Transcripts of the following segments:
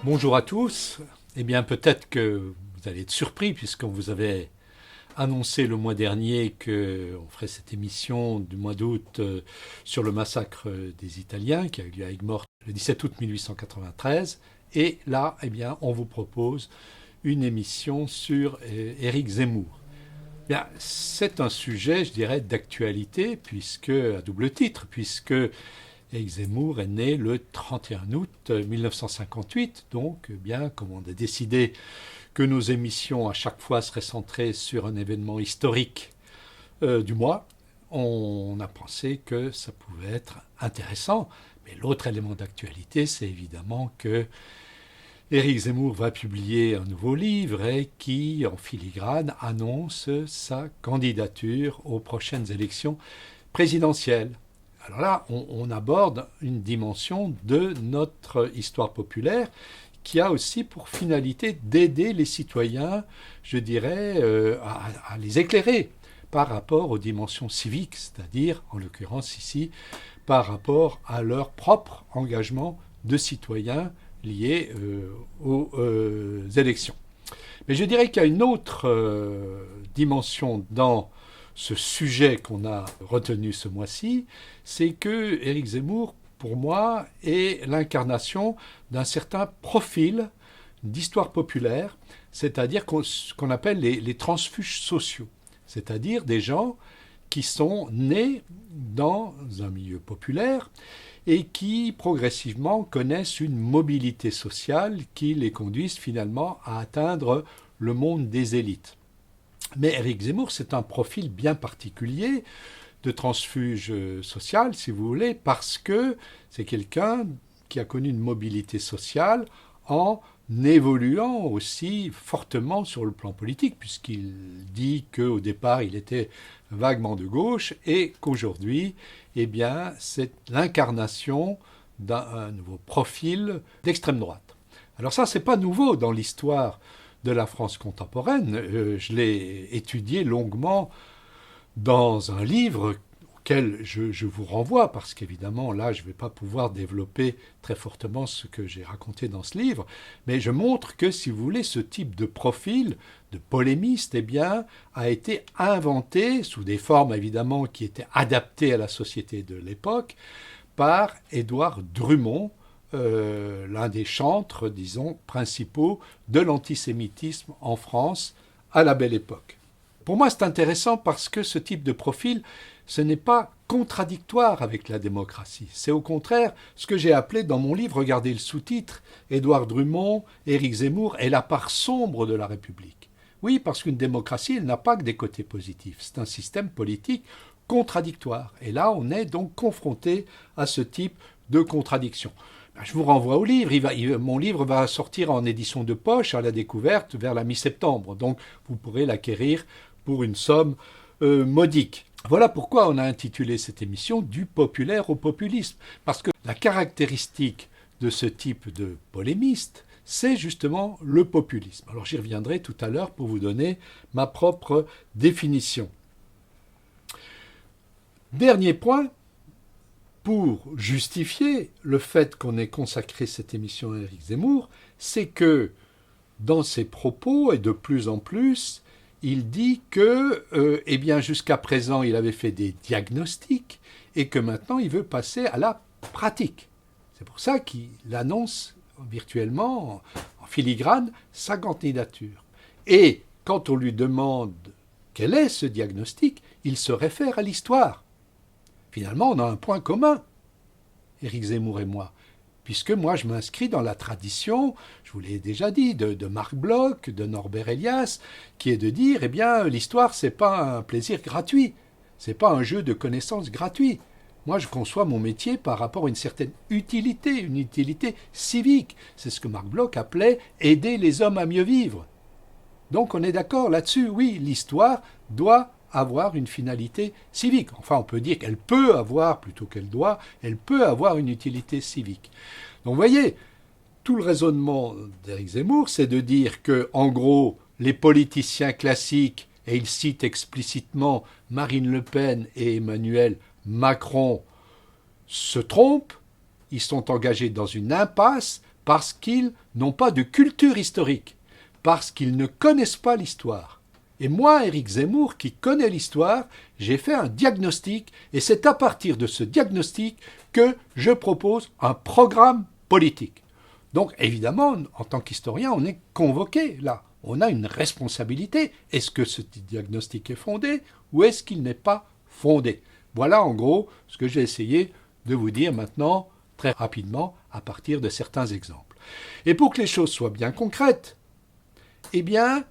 Bonjour à tous. Eh bien, peut-être que vous allez être surpris puisqu'on vous avait annoncé le mois dernier qu'on ferait cette émission du mois d'août sur le massacre des Italiens qui a eu lieu à Aigues-Mortes le 17 août 1893. Et là, eh bien, on vous propose une émission sur Éric Zemmour. Bien, c'est un sujet, je dirais, d'actualité puisque, à double titre, puisque Éric Zemmour est né le 31 août 1958, donc bien comme on a décidé que nos émissions à chaque fois seraient centrées sur un événement historique du mois, on a pensé que ça pouvait être intéressant. Mais l'autre élément d'actualité, c'est évidemment que Éric Zemmour va publier un nouveau livre et qui, en filigrane, annonce sa candidature aux prochaines élections présidentielles. Alors là, on aborde une dimension de notre histoire populaire qui a aussi pour finalité d'aider les citoyens, je dirais, à les éclairer par rapport aux dimensions civiques, c'est-à-dire, en l'occurrence ici, par rapport à leur propre engagement de citoyens liés aux élections. Mais je dirais qu'il y a une autre dimension dans ce sujet qu'on a retenu ce mois-ci, c'est que Éric Zemmour, pour moi, est l'incarnation d'un certain profil d'histoire populaire, c'est-à-dire ce qu'on appelle les transfuges sociaux, c'est-à-dire des gens qui sont nés dans un milieu populaire et qui progressivement connaissent une mobilité sociale qui les conduise finalement à atteindre le monde des élites. Mais Éric Zemmour, c'est un profil bien particulier de transfuge social, si vous voulez, parce que c'est quelqu'un qui a connu une mobilité sociale en évoluant aussi fortement sur le plan politique, puisqu'il dit qu'au départ, il était vaguement de gauche et qu'aujourd'hui, eh bien, c'est l'incarnation d'un nouveau profil d'extrême droite. Alors ça, c'est pas nouveau dans l'histoire de la France contemporaine. Je l'ai étudié longuement dans un livre auquel je vous renvoie, parce qu'évidemment, là, je ne vais pas pouvoir développer très fortement ce que j'ai raconté dans ce livre, mais je montre que, si vous voulez, ce type de profil de polémiste, eh bien, a été inventé sous des formes, évidemment, qui étaient adaptées à la société de l'époque, par Édouard Drummond, l'un des chantres, disons, principaux de l'antisémitisme en France à la Belle Époque. Pour moi, c'est intéressant parce que ce type de profil, ce n'est pas contradictoire avec la démocratie. C'est au contraire ce que j'ai appelé dans mon livre, regardez le sous-titre, Édouard Drummond, Éric Zemmour et la part sombre de la République. Oui, parce qu'une démocratie, elle n'a pas que des côtés positifs. C'est un système politique contradictoire. Et là, on est donc confronté à ce type de contradiction. Je vous renvoie au livre. Mon livre va sortir en édition de poche à la découverte vers la mi-septembre. Donc, vous pourrez l'acquérir pour une somme modique. Voilà pourquoi on a intitulé cette émission « Du populaire au populisme ». Parce que la caractéristique de ce type de polémiste, c'est justement le populisme. Alors j'y reviendrai tout à l'heure pour vous donner ma propre définition. Dernier point, pour justifier le fait qu'on ait consacré cette émission à Éric Zemmour, c'est que dans ses propos, et de plus en plus, il dit que, eh bien, jusqu'à présent, il avait fait des diagnostics et que maintenant, il veut passer à la pratique. C'est pour ça qu'il annonce virtuellement, en filigrane, sa candidature. Et quand on lui demande quel est ce diagnostic, il se réfère à l'histoire. Finalement, on a un point commun, Éric Zemmour et moi, puisque moi, je m'inscris dans la tradition, je vous l'ai déjà dit, de Marc Bloch, de Norbert Elias, qui est de dire, eh bien, l'histoire, c'est pas un plaisir gratuit, c'est pas un jeu de connaissances gratuit. Moi, je conçois mon métier par rapport à une certaine utilité, une utilité civique. C'est ce que Marc Bloch appelait « aider les hommes à mieux vivre ». Donc, on est d'accord là-dessus, oui, l'histoire doit avoir une finalité civique. Enfin, on peut dire qu'elle peut avoir, plutôt qu'elle doit, elle peut avoir une utilité civique. Donc, vous voyez, tout le raisonnement d'Éric Zemmour, c'est de dire que, en gros, les politiciens classiques, et il cite explicitement Marine Le Pen et Emmanuel Macron, se trompent, ils sont engagés dans une impasse parce qu'ils n'ont pas de culture historique, parce qu'ils ne connaissent pas l'histoire. Et moi, Éric Zemmour, qui connais l'histoire, j'ai fait un diagnostic, et c'est à partir de ce diagnostic que je propose un programme politique. Donc évidemment, en tant qu'historien, on est convoqué là. On a une responsabilité. Est-ce que ce diagnostic est fondé ou est-ce qu'il n'est pas fondé? Voilà en gros ce que j'ai essayé de vous dire maintenant très rapidement à partir de certains exemples. Et pour que les choses soient bien concrètes, eh bien,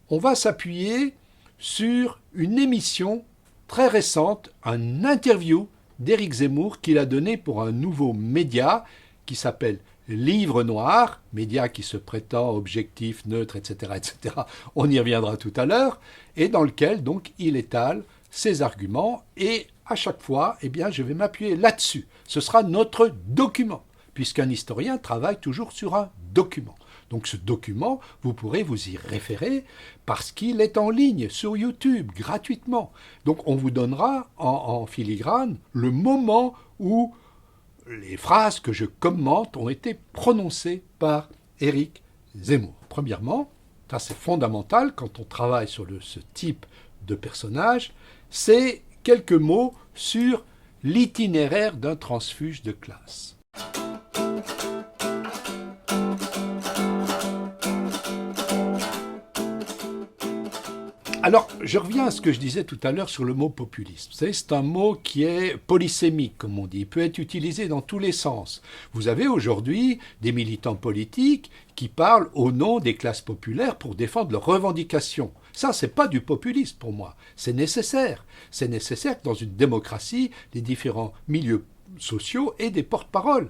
on va s'appuyer sur une émission très récente, une interview d'Éric Zemmour qu'il a donné pour un nouveau média qui s'appelle Livre Noir, média qui se prétend objectif, neutre, etc., etc. On y reviendra tout à l'heure, et dans lequel donc il étale ses arguments, et à chaque fois, eh bien, je vais m'appuyer là-dessus. Ce sera notre document, puisqu'un historien travaille toujours sur un document. Donc ce document, vous pourrez vous y référer parce qu'il est en ligne sur YouTube, gratuitement. Donc on vous donnera en filigrane le moment où les phrases que je commente ont été prononcées par Éric Zemmour. Premièrement, ça c'est fondamental quand on travaille sur ce type de personnage, c'est quelques mots sur l'itinéraire d'un transfuge de classe. Alors, je reviens à ce que je disais tout à l'heure sur le mot populisme. Vous savez, c'est un mot qui est polysémique, comme on dit. Il peut être utilisé dans tous les sens. Vous avez aujourd'hui des militants politiques qui parlent au nom des classes populaires pour défendre leurs revendications. Ça, c'est pas du populisme pour moi. C'est nécessaire. C'est nécessaire que dans une démocratie, les différents milieux sociaux aient des porte-paroles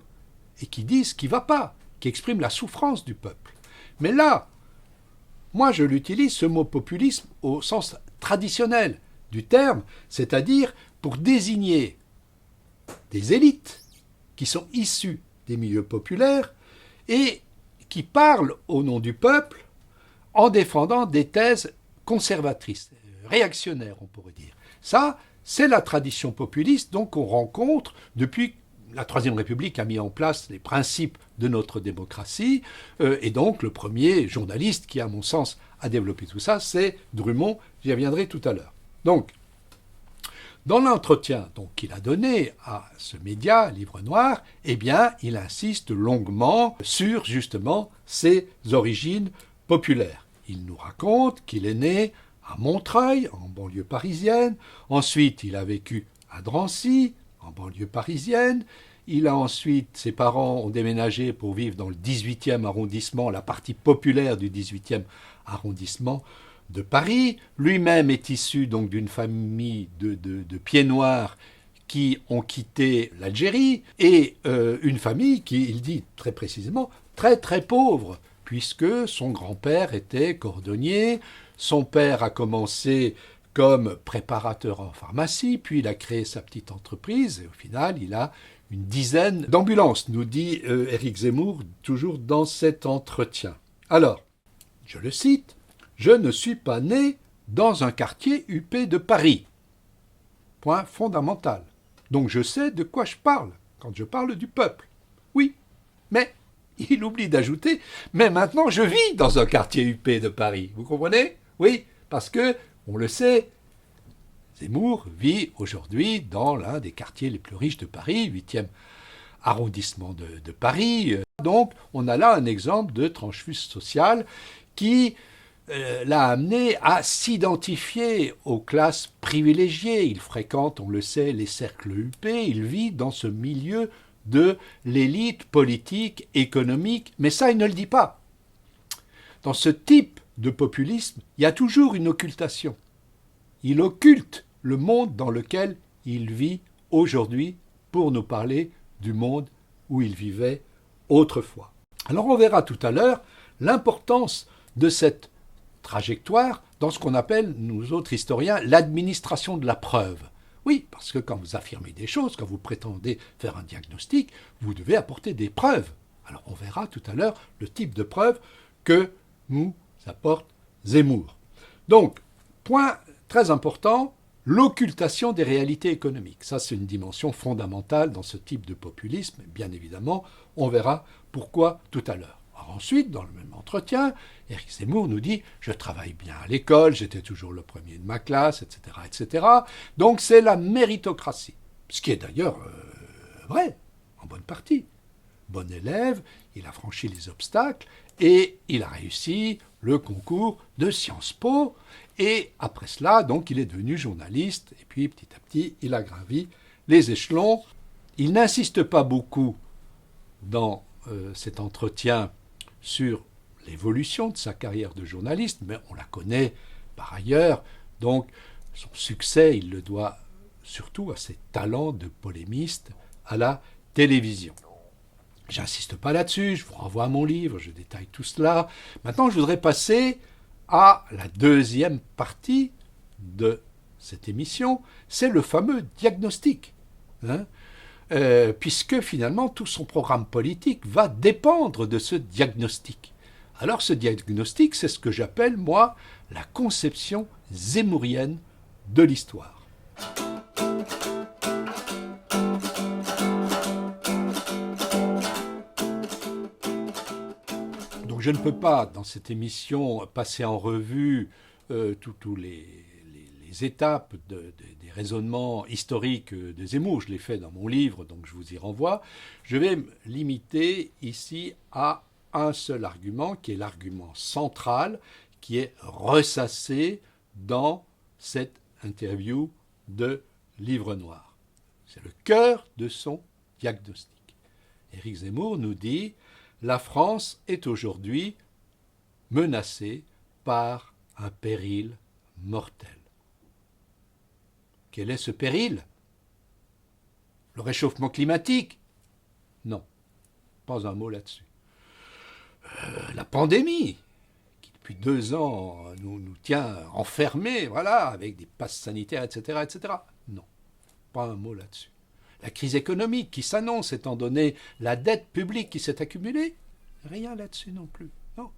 et qui disent ce qui ne va pas, qui expriment la souffrance du peuple. Mais là, moi, je l'utilise, ce mot populisme, au sens traditionnel du terme, c'est-à-dire pour désigner des élites qui sont issues des milieux populaires et qui parlent au nom du peuple en défendant des thèses conservatrices, réactionnaires, on pourrait dire. Ça, c'est la tradition populiste, donc on rencontre depuis la Troisième République a mis en place les principes de notre démocratie, et donc le premier journaliste qui, à mon sens, a développé tout ça, c'est Drummond, j'y reviendrai tout à l'heure. Donc, dans l'entretien qu'il a donné à ce média, Livre Noir, eh bien, il insiste longuement sur, justement, ses origines populaires. Il nous raconte qu'il est né à Montreuil, en banlieue parisienne, ensuite il a vécu à Drancy, en banlieue parisienne. Ses parents ont déménagé pour vivre dans le 18e arrondissement, la partie populaire du 18e arrondissement de Paris. Lui-même est issu donc d'une famille de pieds noirs qui ont quitté l'Algérie et une famille qui, il dit très précisément, très très pauvre, puisque son grand-père était cordonnier, son père a commencé comme préparateur en pharmacie, puis il a créé sa petite entreprise, et au final, il a une dizaine d'ambulances, nous dit Éric Zemmour, toujours dans cet entretien. Alors, je le cite, « Je ne suis pas né dans un quartier huppé de Paris. » Point fondamental. Donc je sais de quoi je parle quand je parle du peuple. Oui, mais il oublie d'ajouter « Mais maintenant, je vis dans un quartier huppé de Paris. » Vous comprenez? Oui, parce que on le sait, Zemmour vit aujourd'hui dans l'un des quartiers les plus riches de Paris, 8e arrondissement de Paris. Donc, on a là un exemple de transfuge social qui l'a amené à s'identifier aux classes privilégiées. Il fréquente, on le sait, les cercles huppés, il vit dans ce milieu de l'élite politique, économique, mais ça, il ne le dit pas. Dans ce type de populisme, il y a toujours une occultation. Il occulte le monde dans lequel il vit aujourd'hui pour nous parler du monde où il vivait autrefois. Alors on verra tout à l'heure l'importance de cette trajectoire dans ce qu'on appelle, nous autres historiens, l'administration de la preuve. Oui, parce que quand vous affirmez des choses, quand vous prétendez faire un diagnostic, vous devez apporter des preuves. Alors on verra tout à l'heure le type de preuves que nous apporte Zemmour. Donc, point très important, l'occultation des réalités économiques. Ça, c'est une dimension fondamentale dans ce type de populisme. Bien évidemment, on verra pourquoi tout à l'heure. Ensuite, dans le même entretien, Éric Zemmour nous dit « Je travaille bien à l'école, j'étais toujours le premier de ma classe, etc. etc. » Donc c'est la méritocratie. Ce qui est d'ailleurs vrai, en bonne partie. Bon élève, il a franchi les obstacles et il a réussi le concours de Sciences Po. Et après cela, donc, il est devenu journaliste. Et puis, petit à petit, il a gravi les échelons. Il n'insiste pas beaucoup dans cet entretien sur l'évolution de sa carrière de journaliste, mais on la connaît par ailleurs. Donc, son succès, il le doit surtout à ses talents de polémiste à la télévision. J'insiste pas là-dessus, je vous renvoie à mon livre, je détaille tout cela. Maintenant, je voudrais passer à la deuxième partie de cette émission, c'est le fameux diagnostic. Puisque finalement tout son programme politique va dépendre de ce diagnostic. Alors ce diagnostic, c'est ce que j'appelle, moi, la conception zemmourienne de l'histoire. Donc je ne peux pas, dans cette émission, passer en revue tous les étapes des raisonnements historiques de Zemmour. Je l'ai fait dans mon livre, donc je vous y renvoie. Je vais me limiter ici à un seul argument, qui est l'argument central, qui est ressassé dans cette interview de Livre Noir. C'est le cœur de son diagnostic. Éric Zemmour nous dit « La France est aujourd'hui menacée par un péril mortel ». Quel est ce péril? Le réchauffement climatique? Non, pas un mot là-dessus. La pandémie, qui depuis 2 ans nous tient enfermés, voilà, avec des passes sanitaires, etc., etc. Non, pas un mot là-dessus. La crise économique qui s'annonce, étant donné la dette publique qui s'est accumulée, rien là-dessus non plus. Non.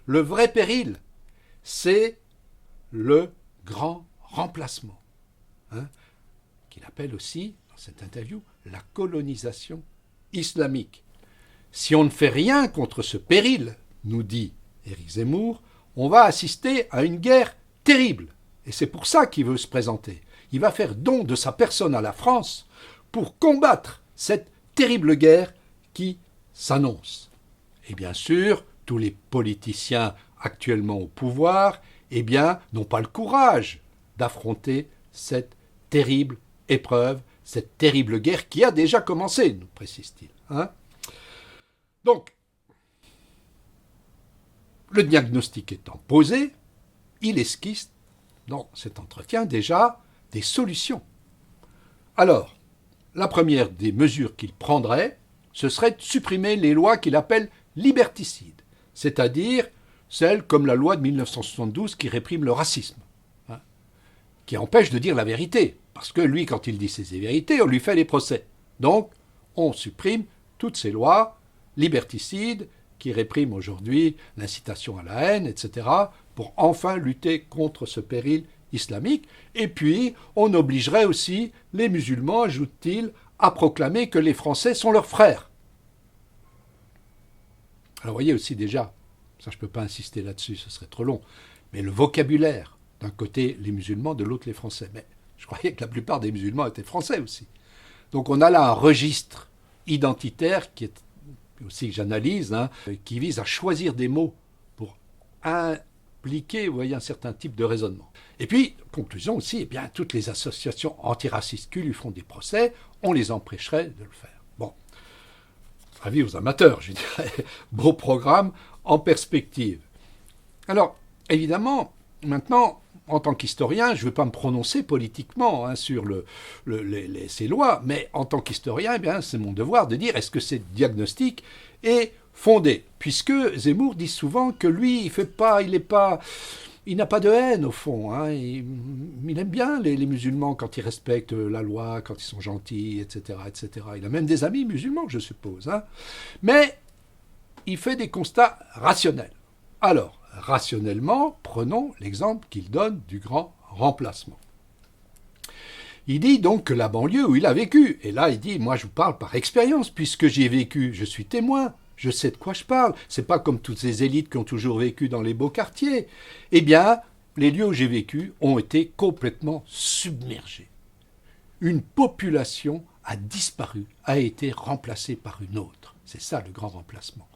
Le vrai péril, c'est le grand remplacement. Qu'il appelle aussi, dans cette interview, la colonisation islamique. Si on ne fait rien contre ce péril, nous dit Éric Zemmour, on va assister à une guerre terrible. Et c'est pour ça qu'il veut se présenter. Il va faire don de sa personne à la France pour combattre cette terrible guerre qui s'annonce. Et bien sûr, tous les politiciens actuellement au pouvoir, n'ont pas le courage d'affronter cette terrible épreuve, cette terrible guerre qui a déjà commencé, nous précise-t-il. Donc, le diagnostic étant posé, il esquisse dans cet entretien déjà des solutions. Alors, la première des mesures qu'il prendrait, ce serait de supprimer les lois qu'il appelle liberticides, c'est-à-dire celles comme la loi de 1972 qui réprime le racisme, qui empêche de dire la vérité. Parce que lui, quand il dit ses vérités, on lui fait les procès. Donc, on supprime toutes ces lois liberticides qui répriment aujourd'hui l'incitation à la haine, etc., pour enfin lutter contre ce péril islamique. Et puis, on obligerait aussi les musulmans, ajoute-t-il, à proclamer que les Français sont leurs frères. Alors, vous voyez aussi déjà, ça je ne peux pas insister là-dessus, ce serait trop long, mais le vocabulaire, d'un côté les musulmans, de l'autre les Français. Mais je croyais que la plupart des musulmans étaient français aussi. Donc on a là un registre identitaire qui est aussi que j'analyse, qui vise à choisir des mots pour impliquer, vous voyez, un certain type de raisonnement. Et puis, conclusion aussi, toutes les associations antiracistes qui lui font des procès, on les empêcherait de le faire. Bon, avis aux amateurs, je dirais, beau programme en perspective. Alors, évidemment, maintenant, en tant qu'historien, je ne veux pas me prononcer politiquement sur ces lois, mais en tant qu'historien, c'est mon devoir de dire est-ce que ce diagnostic est fondé, puisque Zemmour dit souvent que lui, il n'a pas de haine au fond. Il aime bien les musulmans quand ils respectent la loi, quand ils sont gentils, etc., etc. Il a même des amis musulmans, je suppose. Mais il fait des constats rationnels. Alors, rationnellement, prenons l'exemple qu'il donne du grand remplacement. Il dit donc que la banlieue où il a vécu, et là il dit, moi je vous parle par expérience, puisque j'y ai vécu, je suis témoin, je sais de quoi je parle, c'est pas comme toutes ces élites qui ont toujours vécu dans les beaux quartiers. Eh bien, les lieux où j'ai vécu ont été complètement submergés. Une population a disparu, a été remplacée par une autre. C'est ça le grand remplacement.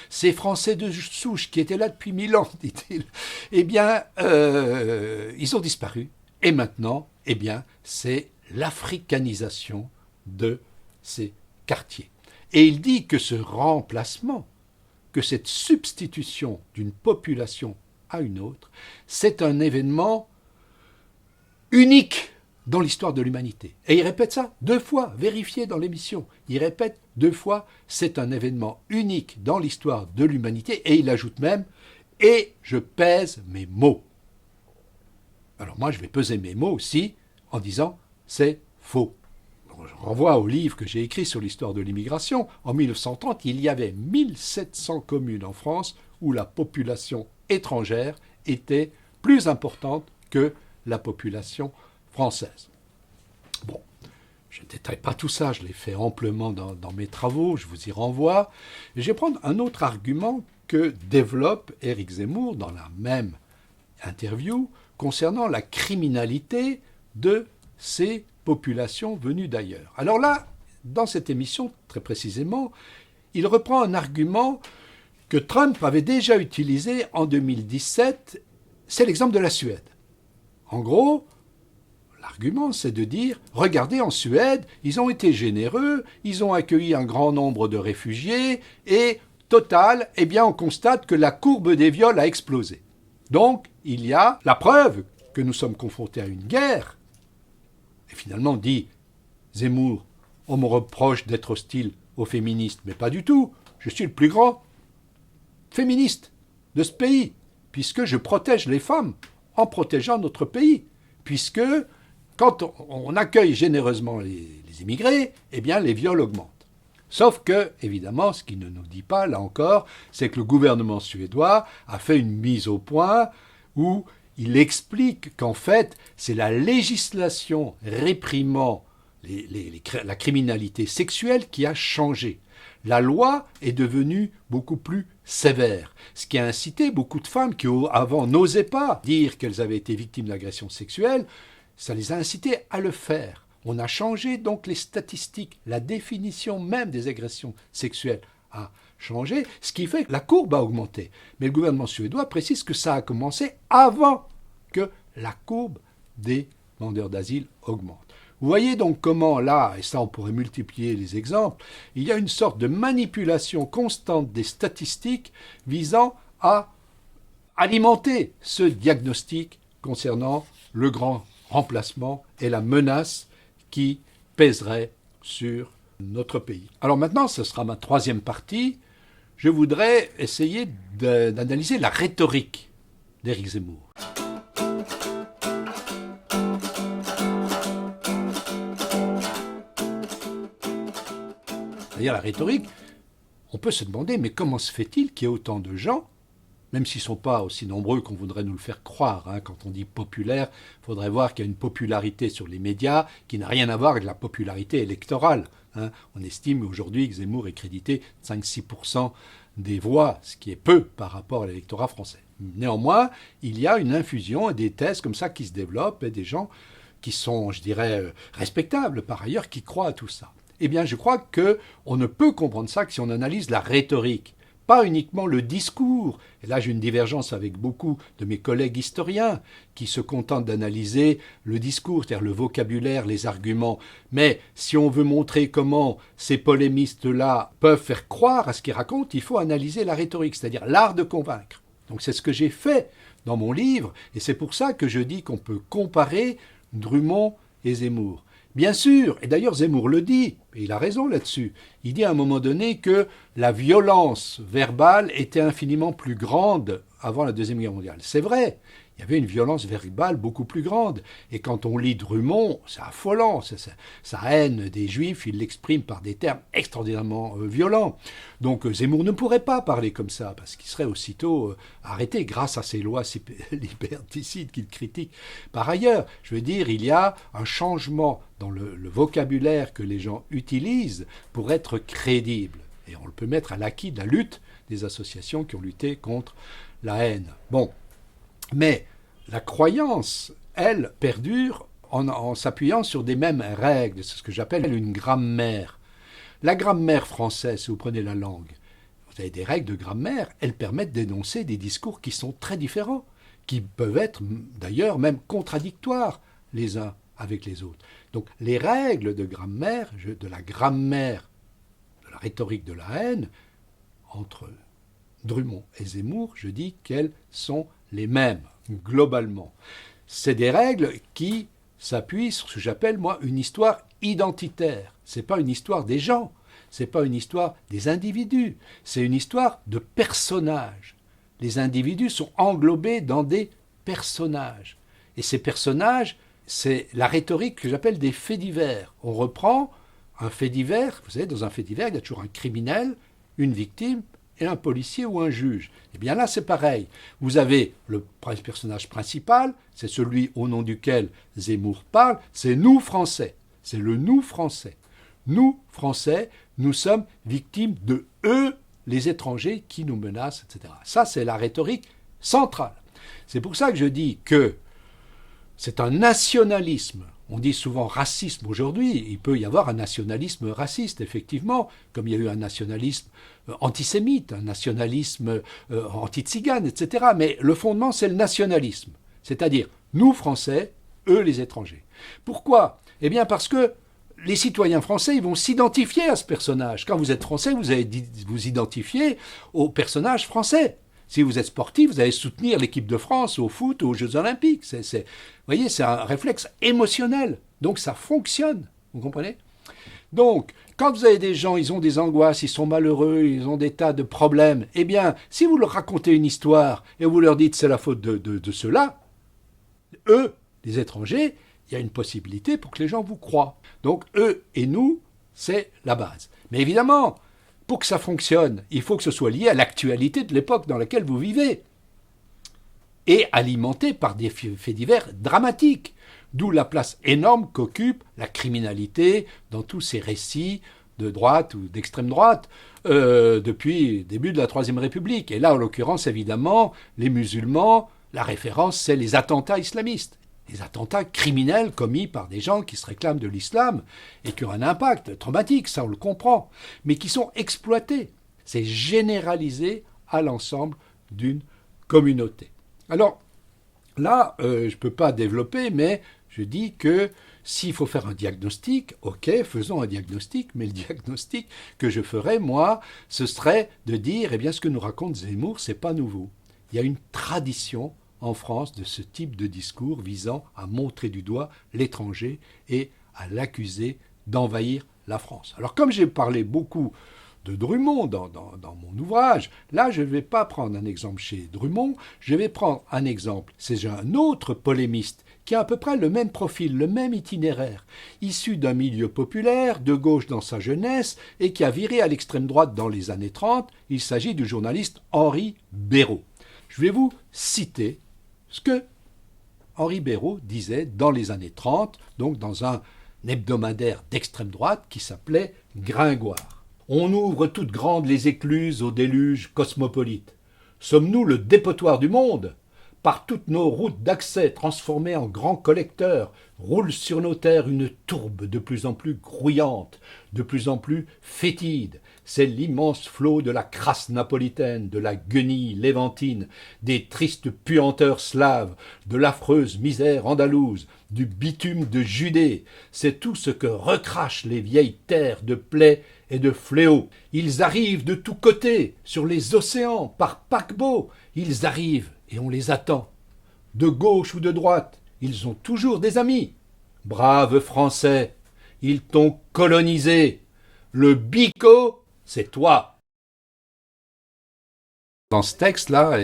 Ces Français de souche qui étaient là depuis 1000 ans, dit-il, eh bien, ils ont disparu. Et maintenant, eh bien, c'est l'africanisation de ces quartiers. Et il dit que ce remplacement, que cette substitution d'une population à une autre, c'est un événement unique dans l'histoire de l'humanité. Et il répète ça 2 fois, vérifié dans l'émission. Il répète 2 fois, c'est un événement unique dans l'histoire de l'humanité. Et il ajoute même, et je pèse mes mots. Alors moi, je vais peser mes mots aussi en disant, c'est faux. Je renvoie au livre que j'ai écrit sur l'histoire de l'immigration. En 1930, il y avait 1700 communes en France où la population étrangère était plus importante que la population française. Bon, je ne détaille pas tout ça, je l'ai fait amplement dans mes travaux, je vous y renvoie. Et je vais prendre un autre argument que développe Éric Zemmour dans la même interview concernant la criminalité de ces populations venues d'ailleurs. Alors là, dans cette émission, très précisément, il reprend un argument que Trump avait déjà utilisé en 2017, c'est l'exemple de la Suède. En gros, l'argument, c'est de dire, regardez, en Suède, ils ont été généreux, ils ont accueilli un grand nombre de réfugiés, et total, eh bien, on constate que la courbe des viols a explosé. Donc, il y a la preuve que nous sommes confrontés à une guerre. Et finalement, dit Zemmour, on me reproche d'être hostile aux féministes, mais pas du tout. Je suis le plus grand féministe de ce pays, puisque je protège les femmes en protégeant notre pays, puisque quand on accueille généreusement les immigrés, eh bien les viols augmentent. Sauf que, évidemment, ce qu'il ne nous dit pas, là encore, c'est que le gouvernement suédois a fait une mise au point où il explique qu'en fait, c'est la législation réprimant la criminalité sexuelle qui a changé. La loi est devenue beaucoup plus sévère, ce qui a incité beaucoup de femmes qui avant n'osaient pas dire qu'elles avaient été victimes d'agressions sexuelles, ça les a incitées à le faire. On a changé donc les statistiques, la définition même des agressions sexuelles a changé, ce qui fait que la courbe a augmenté. Mais le gouvernement suédois précise que ça a commencé avant que la courbe des demandeurs d'asile augmente. Vous voyez donc comment là, et ça on pourrait multiplier les exemples, il y a une sorte de manipulation constante des statistiques visant à alimenter ce diagnostic concernant le grand remplacement et la menace qui pèserait sur notre pays. Alors maintenant, ce sera ma 3e partie. Je voudrais essayer d'analyser la rhétorique d'Éric Zemmour. C'est-à-dire la rhétorique, on peut se demander, mais comment se fait-il qu'il y ait autant de gens, même s'ils ne sont pas aussi nombreux qu'on voudrait nous le faire croire, quand on dit populaire, il faudrait voir qu'il y a une popularité sur les médias qui n'a rien à voir avec la popularité électorale. On estime aujourd'hui que Zemmour est crédité 5-6% des voix, ce qui est peu par rapport à l'électorat français. Néanmoins, il y a une infusion et des thèses comme ça qui se développent et des gens qui sont, je dirais, respectables par ailleurs, qui croient à tout ça. Eh bien, je crois qu'on ne peut comprendre ça que si on analyse la rhétorique, pas uniquement le discours. Et là, j'ai une divergence avec beaucoup de mes collègues historiens qui se contentent d'analyser le discours, c'est-à-dire le vocabulaire, les arguments. Mais si on veut montrer comment ces polémistes-là peuvent faire croire à ce qu'ils racontent, il faut analyser la rhétorique, c'est-à-dire l'art de convaincre. Donc c'est ce que j'ai fait dans mon livre, et c'est pour ça que je dis qu'on peut comparer Drummond et Zemmour. Bien sûr, et d'ailleurs Zemmour le dit, et il a raison là-dessus, il dit à un moment donné que la violence verbale était infiniment plus grande avant la Deuxième Guerre mondiale. C'est vrai, il y avait une violence verbale beaucoup plus grande. Et quand on lit Drummond, c'est affolant. Sa haine des Juifs, il l'exprime par des termes extraordinairement violents. Donc Zemmour ne pourrait pas parler comme ça, parce qu'il serait aussitôt arrêté grâce à ces lois liberticides qu'il critique. Par ailleurs, je veux dire, il y a un changement dans le vocabulaire que les gens utilisent pour être crédibles. Et on le peut mettre à l'acquis de la lutte des associations qui ont lutté contre la haine. Bon. Mais la croyance, elle, perdure en s'appuyant sur des mêmes règles. C'est ce que j'appelle une grammaire. La grammaire française, si vous prenez la langue, vous avez des règles de grammaire, elles permettent d'énoncer des discours qui sont très différents, qui peuvent être d'ailleurs même contradictoires les uns avec les autres. Donc les règles de grammaire, de la rhétorique de la haine, entre Drummond et Zemmour, je dis qu'elles sont les mêmes, globalement. C'est des règles qui s'appuient sur ce que j'appelle, moi, une histoire identitaire. Ce n'est pas une histoire des gens, ce n'est pas une histoire des individus, c'est une histoire de personnages. Les individus sont englobés dans des personnages. Et ces personnages, c'est la rhétorique que j'appelle des faits divers. On reprend un fait divers, vous savez, dans un fait divers, il y a toujours un criminel, une victime, et un policier ou un juge. Eh bien là, c'est pareil. Vous avez le personnage principal, c'est celui au nom duquel Zemmour parle, c'est nous Français. C'est le nous Français. Nous Français, nous sommes victimes de eux, les étrangers qui nous menacent, etc. Ça, c'est la rhétorique centrale. C'est pour ça que je dis que c'est un nationalisme. On dit souvent racisme aujourd'hui. Il peut y avoir un nationalisme raciste, effectivement, comme il y a eu un nationalisme antisémite, un nationalisme anti-tzigane, etc. Mais le fondement, c'est le nationalisme. C'est-à-dire, nous, Français, eux, les étrangers. Pourquoi ? Eh bien, parce que les citoyens français, ils vont s'identifier à ce personnage. Quand vous êtes français, vous allez vous identifier au personnage français. Si vous êtes sportif, vous allez soutenir l'équipe de France au foot ou aux Jeux Olympiques. Vous voyez, c'est un réflexe émotionnel. Donc ça fonctionne. Vous comprenez ? Donc, quand vous avez des gens, ils ont des angoisses, ils sont malheureux, ils ont des tas de problèmes, eh bien, si vous leur racontez une histoire et vous leur dites c'est la faute de ceux-là, eux, les étrangers, il y a une possibilité pour que les gens vous croient. Donc, eux et nous, c'est la base. Mais évidemment, pour que ça fonctionne, il faut que ce soit lié à l'actualité de l'époque dans laquelle vous vivez et alimenté par des faits divers dramatiques, d'où la place énorme qu'occupe la criminalité dans tous ces récits de droite ou d'extrême droite depuis le début de la Troisième République. Et là, en l'occurrence, évidemment, les musulmans, la référence, c'est les attentats islamistes. Les attentats criminels commis par des gens qui se réclament de l'islam et qui ont un impact traumatique, ça on le comprend, mais qui sont exploités. C'est généralisé à l'ensemble d'une communauté. Alors là, je ne peux pas développer, mais je dis que s'il faut faire un diagnostic, ok, faisons un diagnostic, mais le diagnostic que je ferais, moi, ce serait de dire, eh bien, ce que nous raconte Zemmour, c'est pas nouveau. Il y a une tradition en France de ce type de discours visant à montrer du doigt l'étranger et à l'accuser d'envahir la France. Alors comme j'ai parlé beaucoup de Drummond dans mon ouvrage, là je ne vais pas prendre un exemple chez Drummond, je vais prendre un exemple, c'est un autre polémiste qui a à peu près le même profil, le même itinéraire, issu d'un milieu populaire, de gauche dans sa jeunesse et qui a viré à l'extrême droite dans les années 30, il s'agit du journaliste Henri Béraud. Je vais vous citer ce que Henri Béraud disait dans les années 30, donc dans un hebdomadaire d'extrême droite qui s'appelait Gringoire. On ouvre toutes grandes les écluses au déluge cosmopolite. Sommes-nous le dépotoir du monde ? Par toutes nos routes d'accès transformées en grands collecteurs, roule sur nos terres une tourbe de plus en plus grouillante, de plus en plus fétide. C'est l'immense flot de la crasse napolitaine, de la guenille léventine, des tristes puanteurs slaves, de l'affreuse misère andalouse, du bitume de Judée. C'est tout ce que recrachent les vieilles terres de plaies et de fléaux. Ils arrivent de tous côtés, sur les océans, par paquebots. Ils arrivent et on les attend. De gauche ou de droite, ils ont toujours des amis. Braves Français, ils t'ont colonisé. Le bico, c'est toi. Dans ce texte-là,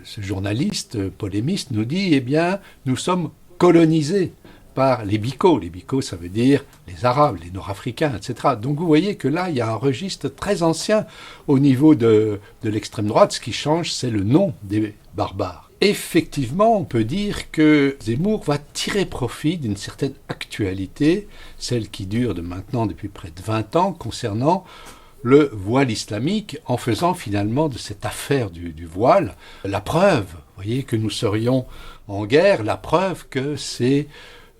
ce journaliste polémiste nous dit, eh bien, nous sommes colonisés par les Bikos. Les Bikos, ça veut dire les Arabes, les Nord-Africains, etc. Donc vous voyez que là, il y a un registre très ancien au niveau de l'extrême droite. Ce qui change, c'est le nom des barbares. Effectivement, on peut dire que Zemmour va tirer profit d'une certaine actualité, celle qui dure maintenant depuis près de 20 ans, concernant le voile islamique, en faisant finalement de cette affaire du voile la preuve, vous voyez, que nous serions en guerre, la preuve que ces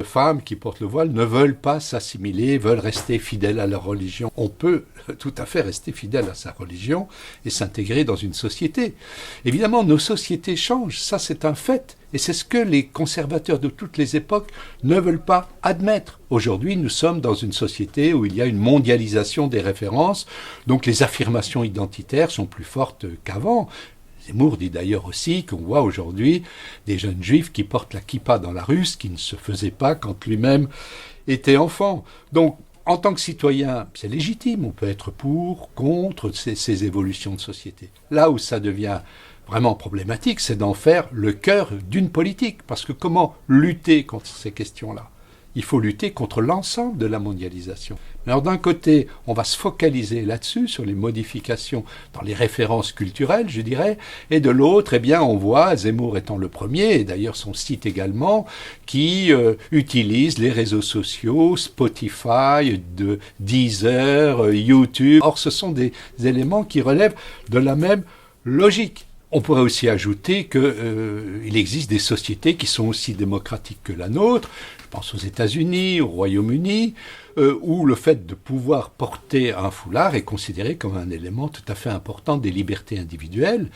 femmes qui portent le voile ne veulent pas s'assimiler, veulent rester fidèles à leur religion. On peut tout à fait rester fidèle à sa religion et s'intégrer dans une société. Évidemment, nos sociétés changent, ça c'est un fait, et c'est ce que les conservateurs de toutes les époques ne veulent pas admettre. Aujourd'hui, nous sommes dans une société où il y a une mondialisation des références, donc les affirmations identitaires sont plus fortes qu'avant. Zemmour dit d'ailleurs aussi qu'on voit aujourd'hui des jeunes juifs qui portent la kippa dans la rue, ce qui ne se faisait pas quand lui-même était enfant. Donc, en tant que citoyen, c'est légitime, on peut être pour, contre ces évolutions de société. Là où ça devient vraiment problématique, c'est d'en faire le cœur d'une politique. Parce que comment lutter contre ces questions-là ? Il faut lutter contre l'ensemble de la mondialisation. Alors d'un côté, on va se focaliser là-dessus, sur les modifications dans les références culturelles, je dirais, et de l'autre, eh bien, on voit, Zemmour étant le premier, et d'ailleurs son site également, qui utilise les réseaux sociaux, Spotify, Deezer, YouTube. Or, ce sont des éléments qui relèvent de la même logique. On pourrait aussi ajouter qu'il existe des sociétés qui sont aussi démocratiques que la nôtre. Je pense aux États-Unis, au Royaume-Uni, où le fait de pouvoir porter un foulard est considéré comme un élément tout à fait important des libertés individuelles.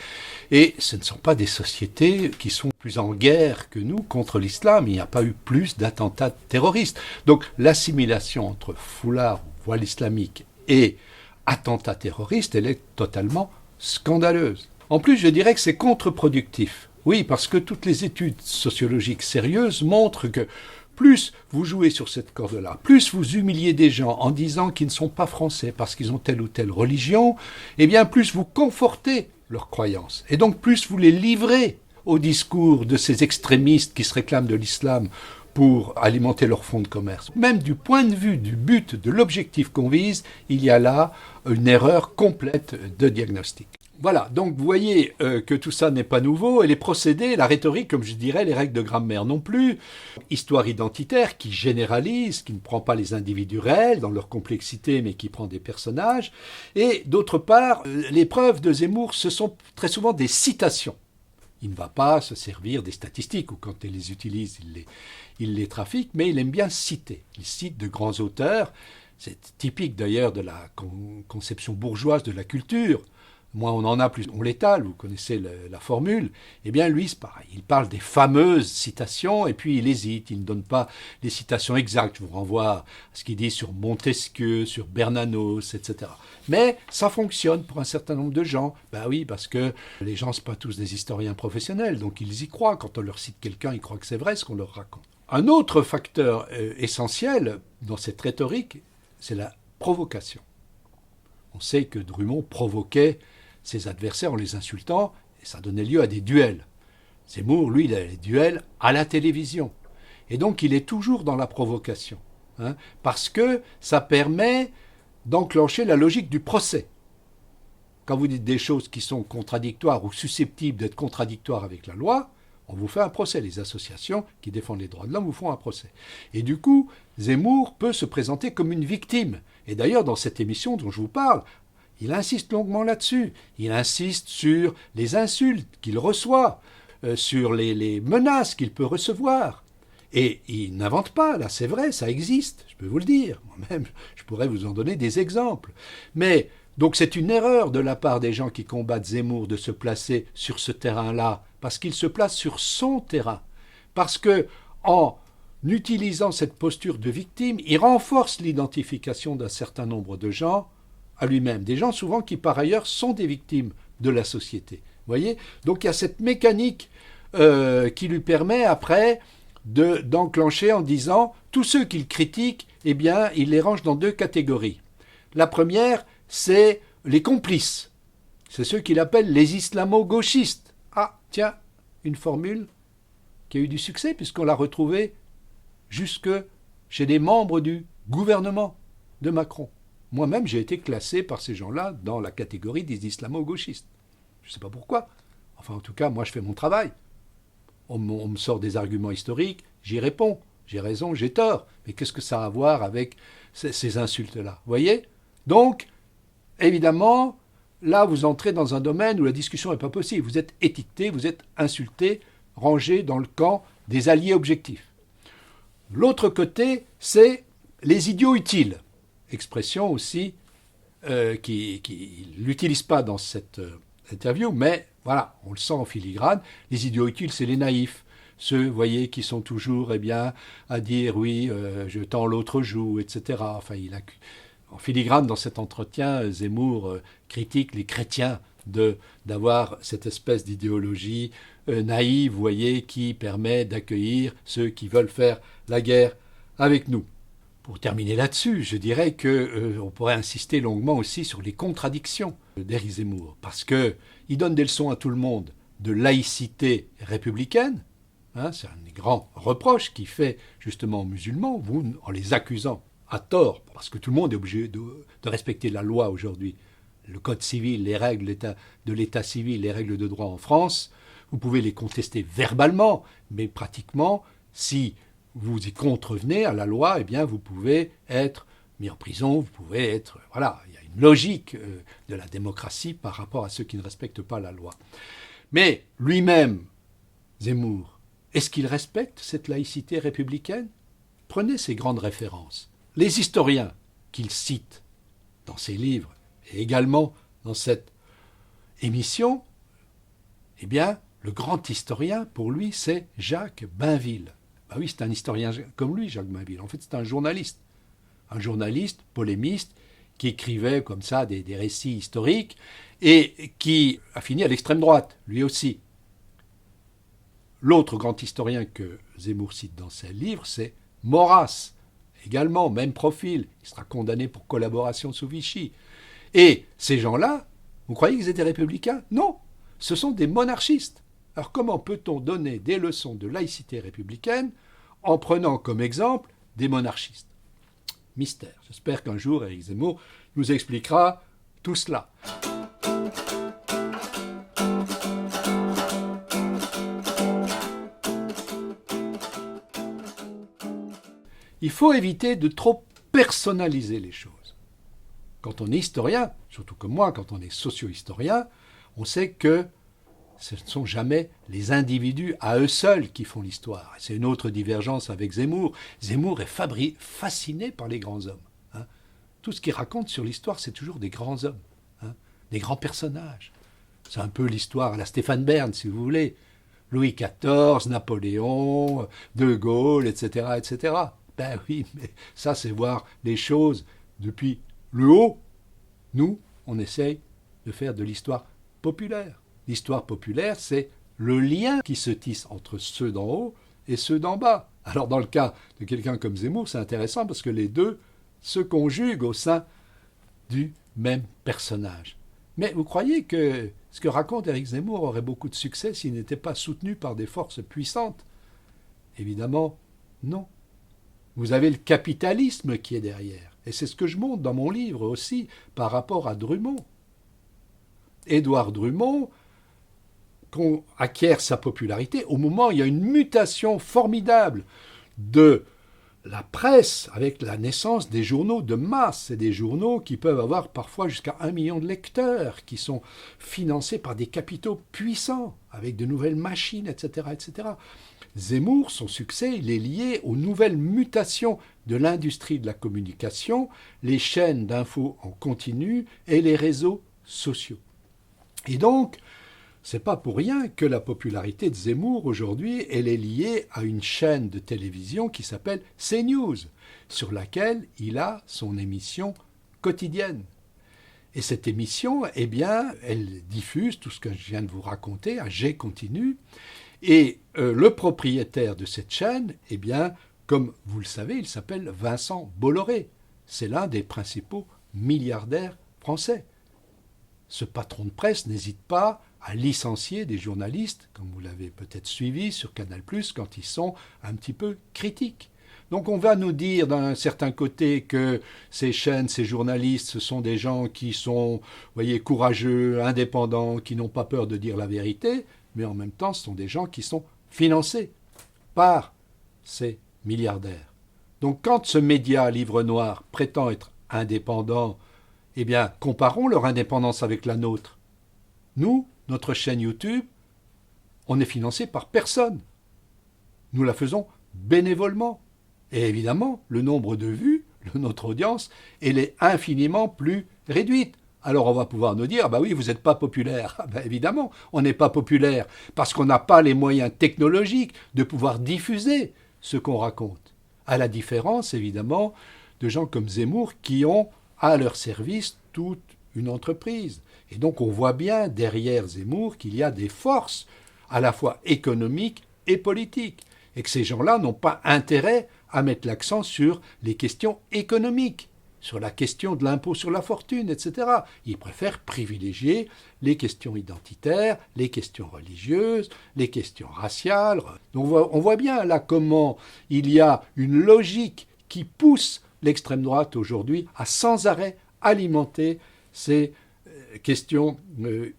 Et ce ne sont pas des sociétés qui sont plus en guerre que nous contre l'islam. Il n'y a pas eu plus d'attentats terroristes. Donc l'assimilation entre foulard, voile islamique et attentats terroristes, elle est totalement scandaleuse. En plus, je dirais que c'est contre-productif. Oui, parce que toutes les études sociologiques sérieuses montrent que plus vous jouez sur cette corde-là, plus vous humiliez des gens en disant qu'ils ne sont pas français parce qu'ils ont telle ou telle religion, eh bien plus vous confortez leurs croyances. Et donc plus vous les livrez au discours de ces extrémistes qui se réclament de l'islam pour alimenter leur fonds de commerce. Même du point de vue du but, de l'objectif qu'on vise, il y a là une erreur complète de diagnostic. Voilà, donc vous voyez que tout ça n'est pas nouveau, et les procédés, la rhétorique, comme je dirais, les règles de grammaire non plus. Histoire identitaire qui généralise, qui ne prend pas les individus réels dans leur complexité, mais qui prend des personnages. Et d'autre part, les preuves de Zemmour, ce sont très souvent des citations. Il ne va pas se servir des statistiques, ou quand il les utilise, il les trafique, mais il aime bien citer. Il cite de grands auteurs, c'est typique d'ailleurs de la conception bourgeoise de la culture. Moins on en a, plus on l'étale, vous connaissez la formule. Eh bien lui, c'est pareil, il parle des fameuses citations et puis il hésite, il ne donne pas les citations exactes. Je vous renvoie à ce qu'il dit sur Montesquieu, sur Bernanos, etc. Mais ça fonctionne pour un certain nombre de gens. Ben oui, parce que les gens, ce ne sont pas tous des historiens professionnels, donc ils y croient. Quand on leur cite quelqu'un, ils croient que c'est vrai ce qu'on leur raconte. Un autre facteur essentiel dans cette rhétorique, c'est la provocation. On sait que Drummond provoquait ses adversaires en les insultant, et ça donnait lieu à des duels. Zemmour, lui, il a les duels à la télévision. Et donc, il est toujours dans la provocation, parce que ça permet d'enclencher la logique du procès. Quand vous dites des choses qui sont contradictoires ou susceptibles d'être contradictoires avec la loi, on vous fait un procès. Les associations qui défendent les droits de l'homme vous font un procès. Et du coup, Zemmour peut se présenter comme une victime. Et d'ailleurs, dans cette émission dont je vous parle, il insiste longuement là-dessus. Il insiste sur les insultes qu'il reçoit, sur les menaces qu'il peut recevoir. Et il n'invente pas, là, c'est vrai, ça existe, je peux vous le dire. Moi-même, je pourrais vous en donner des exemples. Mais, donc c'est une erreur de la part des gens qui combattent Zemmour de se placer sur ce terrain-là, parce qu'il se place sur son terrain. Parce que, en utilisant cette posture de victime, il renforce l'identification d'un certain nombre de gens à lui-même. Des gens souvent qui, par ailleurs, sont des victimes de la société. Vous voyez ? Donc il y a cette mécanique qui lui permet, après, d'enclencher en disant tous ceux qu'il critique, eh bien, il les range dans deux catégories. La première, c'est les complices. C'est ceux qu'il appelle les islamo-gauchistes. ah, tiens, une formule qui a eu du succès puisqu'on l'a retrouvée jusque chez des membres du gouvernement de Macron. Moi-même, j'ai été classé par ces gens-là dans la catégorie des islamo-gauchistes. Je ne sais pas pourquoi. Enfin, en tout cas, moi, je fais mon travail. On me sort des arguments historiques, j'y réponds. J'ai raison, j'ai tort. Mais qu'est-ce que ça a à voir avec ces insultes-là? Vous voyez? Donc, évidemment, là, vous entrez dans un domaine où la discussion n'est pas possible. Vous êtes étiqueté, vous êtes insulté, rangé dans le camp des alliés objectifs. L'autre côté, c'est les idiots utiles. Expression aussi qui ne l'utilise pas dans cette interview, mais voilà, on le sent en filigrane. Les idiots utiles, c'est les naïfs. Ceux, vous voyez, qui sont toujours à dire oui, je tends l'autre joue, etc. Enfin, en filigrane, dans cet entretien, Zemmour critique les chrétiens d'avoir cette espèce d'idéologie naïve, vous voyez, qui permet d'accueillir ceux qui veulent faire la guerre avec nous. Pour terminer là-dessus, je dirais qu'on pourrait insister longuement aussi sur les contradictions d'Éric Zemmour, parce qu'il donne des leçons à tout le monde de laïcité républicaine. C'est un des grands reproches qu'il fait justement aux musulmans, en les accusant à tort, parce que tout le monde est obligé de respecter la loi aujourd'hui. Le code civil, les règles de l'état civil, les règles de droit en France, vous pouvez les contester verbalement, mais pratiquement, si vous y contrevenez à la loi, eh bien vous pouvez être mis en prison, vous pouvez être... Voilà, il y a une logique de la démocratie par rapport à ceux qui ne respectent pas la loi. Mais lui-même, Zemmour, est-ce qu'il respecte cette laïcité républicaine? Prenez ces grandes références. Les historiens qu'il cite dans ses livres et également dans cette émission, eh bien, le grand historien, pour lui, c'est Jacques Bainville. Ben oui, c'est un historien comme lui, Jacques Bainville. En fait, c'est un journaliste polémiste, qui écrivait comme ça des récits historiques et qui a fini à l'extrême droite, lui aussi. L'autre grand historien que Zemmour cite dans ses livres, c'est Maurras, également, même profil. Il sera condamné pour collaboration sous Vichy. Et ces gens-là, vous croyez qu'ils étaient républicains? Non, ce sont des monarchistes. Alors comment peut-on donner des leçons de laïcité républicaine en prenant comme exemple des monarchistes? Mystère. J'espère qu'un jour, Éric Zemmour nous expliquera tout cela. Il faut éviter de trop personnaliser les choses. Quand on est historien, surtout comme moi, quand on est socio-historien, on sait que ce ne sont jamais les individus à eux seuls qui font l'histoire. C'est une autre divergence avec Zemmour. Zemmour est fasciné par les grands hommes. Tout ce qu'il raconte sur l'histoire, c'est toujours des grands hommes, des grands personnages. C'est un peu l'histoire à la Stéphane Bern, si vous voulez. Louis XIV, Napoléon, De Gaulle, etc., etc. Ben oui, mais ça, c'est voir les choses depuis le haut. Nous, on essaye de faire de l'histoire populaire. L'histoire populaire, c'est le lien qui se tisse entre ceux d'en haut et ceux d'en bas. Alors dans le cas de quelqu'un comme Zemmour, c'est intéressant parce que les deux se conjuguent au sein du même personnage. Mais vous croyez que ce que raconte Éric Zemmour aurait beaucoup de succès s'il n'était pas soutenu par des forces puissantes? Évidemment, non. Vous avez le capitalisme qui est derrière. Et c'est ce que je montre dans mon livre aussi par rapport à Drummond. Édouard Drummond acquiert sa popularité au moment où il y a une mutation formidable de la presse avec la naissance des journaux de masse. C'est des journaux qui peuvent avoir parfois jusqu'à 1 million de lecteurs, qui sont financés par des capitaux puissants, avec de nouvelles machines, etc., etc. Zemmour, son succès, il est lié aux nouvelles mutations de l'industrie de la communication, les chaînes d'infos en continu et les réseaux sociaux. Et donc, c'est pas pour rien que la popularité de Zemmour aujourd'hui, elle est liée à une chaîne de télévision qui s'appelle CNews, sur laquelle il a son émission quotidienne. Et cette émission, eh bien, elle diffuse tout ce que je viens de vous raconter à G continu. Et le propriétaire de cette chaîne, eh bien, comme vous le savez, il s'appelle Vincent Bolloré. C'est l'un des principaux milliardaires français. Ce patron de presse n'hésite pas à licencier des journalistes, comme vous l'avez peut-être suivi sur Canal+, quand ils sont un petit peu critiques. Donc on va nous dire d'un certain côté que ces chaînes, ces journalistes, ce sont des gens qui sont, vous voyez, courageux, indépendants, qui n'ont pas peur de dire la vérité, mais en même temps, ce sont des gens qui sont financés par ces milliardaires. Donc quand ce média Livre Noir prétend être indépendant, eh bien, comparons leur indépendance avec la nôtre. Nous, notre chaîne YouTube, on est financé par personne. Nous la faisons bénévolement. Et évidemment, le nombre de vues, notre audience, elle est infiniment plus réduite. Alors on va pouvoir nous dire, bah oui, vous n'êtes pas populaire. Ben évidemment, on n'est pas populaire parce qu'on n'a pas les moyens technologiques de pouvoir diffuser ce qu'on raconte. À la différence, évidemment, de gens comme Zemmour qui ont à leur service toute une entreprise. Et donc on voit bien derrière Zemmour qu'il y a des forces à la fois économiques et politiques. Et que ces gens-là n'ont pas intérêt à mettre l'accent sur les questions économiques, sur la question de l'impôt sur la fortune, etc. Ils préfèrent privilégier les questions identitaires, les questions religieuses, les questions raciales. Donc on voit bien là comment il y a une logique qui pousse l'extrême droite aujourd'hui à sans arrêt alimenter ces questions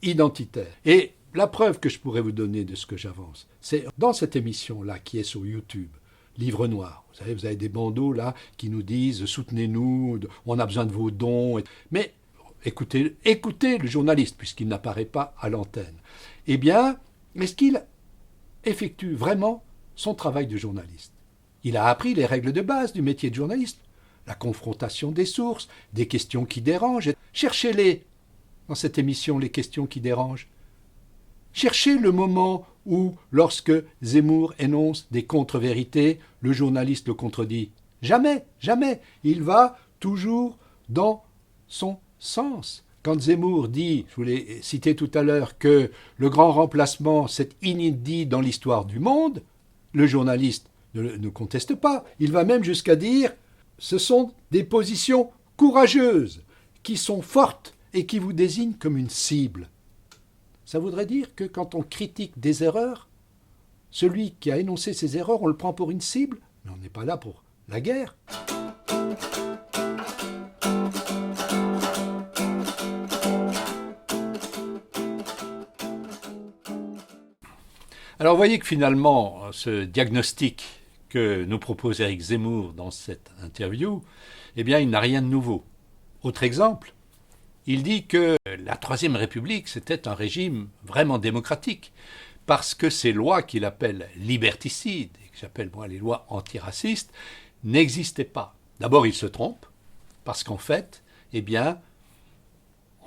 identitaires. Et la preuve que je pourrais vous donner de ce que j'avance, c'est dans cette émission-là qui est sur YouTube, Livre Noir. Vous avez des bandeaux là qui nous disent « Soutenez-nous, on a besoin de vos dons ». Mais écoutez le journaliste, puisqu'il n'apparaît pas à l'antenne. Eh bien, est-ce qu'il effectue vraiment son travail de journaliste? Il a appris les règles de base du métier de journaliste. La confrontation des sources, des questions qui dérangent. Cherchez-les dans cette émission, les questions qui dérangent. Cherchez le moment où, lorsque Zemmour énonce des contre-vérités, le journaliste le contredit. Jamais, jamais. Il va toujours dans son sens. Quand Zemmour dit, je vous l'ai cité tout à l'heure, que le grand remplacement, c'est inédit dans l'histoire du monde, le journaliste ne conteste pas. Il va même jusqu'à dire, ce sont des positions courageuses, qui sont fortes et qui vous désignent comme une cible. Ça voudrait dire que quand on critique des erreurs, celui qui a énoncé ces erreurs, on le prend pour une cible, mais on n'est pas là pour la guerre. Alors vous voyez que finalement, ce diagnostic que nous propose Éric Zemmour dans cette interview, eh bien il n'a rien de nouveau. Autre exemple, il dit que la Troisième République, c'était un régime vraiment démocratique, parce que ces lois qu'il appelle liberticides, et que j'appelle moi les lois antiracistes, n'existaient pas. D'abord, il se trompe, parce qu'en fait, eh bien,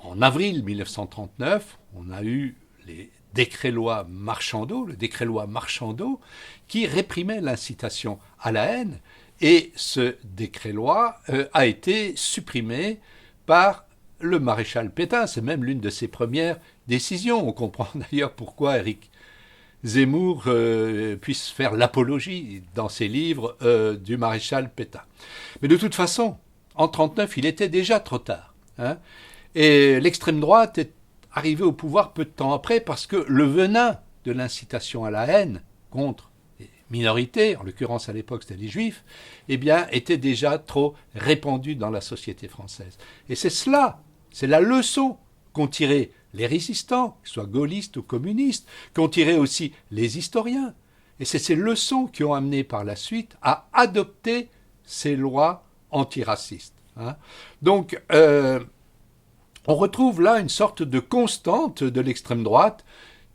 en avril 1939, on a eu les décrets-lois Marchandeau, le décret-loi Marchandeau, qui réprimait l'incitation à la haine, et ce décret-loi a été supprimé par le maréchal Pétain. C'est même l'une de ses premières décisions. On comprend d'ailleurs pourquoi Éric Zemmour puisse faire l'apologie dans ses livres du maréchal Pétain. Mais de toute façon, en 1939, il était déjà trop tard. Et l'extrême droite est arrivée au pouvoir peu de temps après parce que le venin de l'incitation à la haine contre les minorités, en l'occurrence à l'époque c'était les juifs, eh bien, était déjà trop répandu dans la société française. Et c'est cela, c'est la leçon qu'ont tiré les résistants, qu'ils soient gaullistes ou communistes, qu'ont tiré aussi les historiens. Et c'est ces leçons qui ont amené par la suite à adopter ces lois antiracistes. Donc, on retrouve là une sorte de constante de l'extrême droite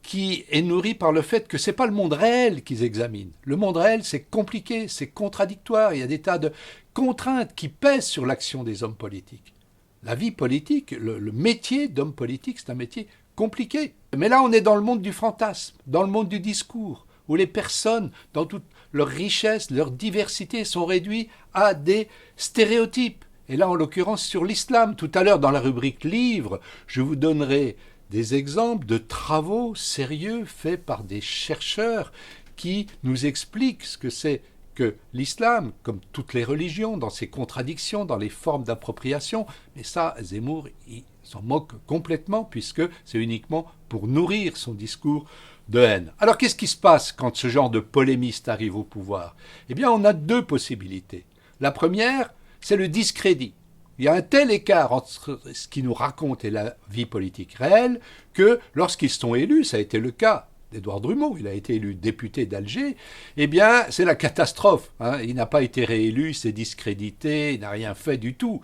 qui est nourrie par le fait que ce n'est pas le monde réel qu'ils examinent. Le monde réel, c'est compliqué, c'est contradictoire, il y a des tas de contraintes qui pèsent sur l'action des hommes politiques. La vie politique, le métier d'homme politique, c'est un métier compliqué. Mais là, on est dans le monde du fantasme, dans le monde du discours, où les personnes, dans toute leur richesse, leur diversité, sont réduites à des stéréotypes. Et là, en l'occurrence, sur l'islam. Tout à l'heure, dans la rubrique livres, je vous donnerai des exemples de travaux sérieux faits par des chercheurs qui nous expliquent ce que c'est que l'islam, comme toutes les religions, dans ses contradictions, dans les formes d'appropriation, mais ça, Zemmour, il s'en moque complètement, puisque c'est uniquement pour nourrir son discours de haine. Alors qu'est-ce qui se passe quand ce genre de polémiste arrive au pouvoir? Eh bien, on a deux possibilités. La première, c'est le discrédit. Il y a un tel écart entre ce qu'ils nous racontent et la vie politique réelle que lorsqu'ils sont élus, ça a été le cas d'Édouard Drummond, il a été élu député d'Alger, eh bien c'est la catastrophe. Il n'a pas été réélu, il s'est discrédité, il n'a rien fait du tout,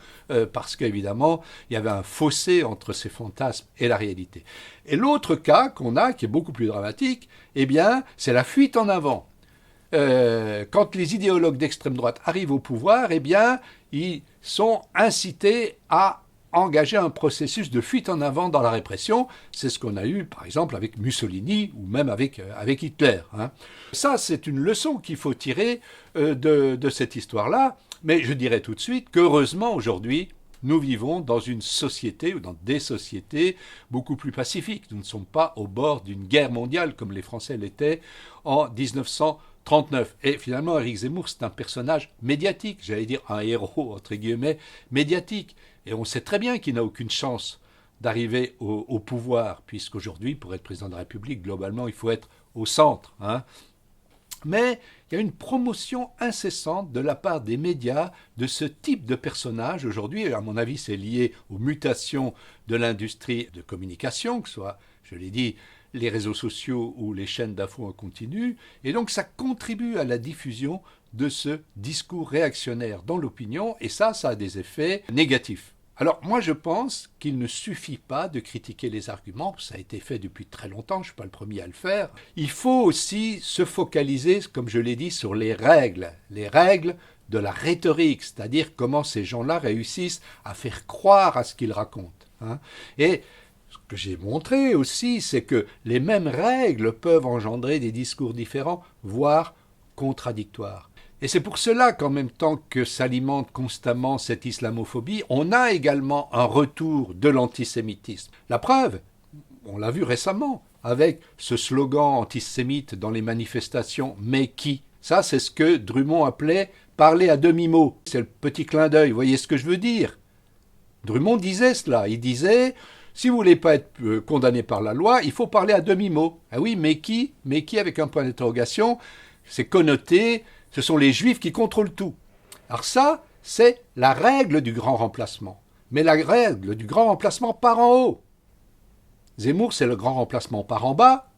parce qu'évidemment, il y avait un fossé entre ses fantasmes et la réalité. Et l'autre cas qu'on a, qui est beaucoup plus dramatique, eh bien c'est la fuite en avant. Quand les idéologues d'extrême droite arrivent au pouvoir, eh bien, ils sont incités à engager un processus de fuite en avant dans la répression. C'est ce qu'on a eu, par exemple, avec Mussolini ou même avec Hitler. Ça, c'est une leçon qu'il faut tirer de cette histoire-là. Mais je dirais tout de suite qu'heureusement, aujourd'hui, nous vivons dans une société ou dans des sociétés beaucoup plus pacifiques. Nous ne sommes pas au bord d'une guerre mondiale comme les Français l'étaient en 1939. Et finalement, Éric Zemmour, c'est un personnage médiatique, j'allais dire un héros, entre guillemets, médiatique. Et on sait très bien qu'il n'a aucune chance d'arriver au pouvoir, puisqu'aujourd'hui, pour être président de la République, globalement, il faut être au centre. Mais il y a une promotion incessante de la part des médias de ce type de personnage aujourd'hui. À mon avis, c'est lié aux mutations de l'industrie de communication, que ce soit, je l'ai dit, les réseaux sociaux ou les chaînes d'infos en continu. Et donc, ça contribue à la diffusion de ce discours réactionnaire dans l'opinion. Et ça a des effets négatifs. Alors moi je pense qu'il ne suffit pas de critiquer les arguments, ça a été fait depuis très longtemps, je ne suis pas le premier à le faire. Il faut aussi se focaliser, comme je l'ai dit, sur les règles de la rhétorique, c'est-à-dire comment ces gens-là réussissent à faire croire à ce qu'ils racontent. Et ce que j'ai montré aussi, c'est que les mêmes règles peuvent engendrer des discours différents, voire contradictoires. Et c'est pour cela qu'en même temps que s'alimente constamment cette islamophobie, on a également un retour de l'antisémitisme. La preuve, on l'a vu récemment, avec ce slogan antisémite dans les manifestations « Mais qui ?» Ça, c'est ce que Drummond appelait « parler à demi-mot ». C'est le petit clin d'œil, vous voyez ce que je veux dire? Drummond disait cela, il disait « Si vous ne voulez pas être condamné par la loi, il faut parler à demi-mot ». Ah oui, mais qui? Mais qui avec un point d'interrogation? C'est connoté... Ce sont les Juifs qui contrôlent tout. Alors ça, c'est la règle du grand remplacement. Mais la règle du grand remplacement par en haut. Zemmour, c'est le grand remplacement par en bas.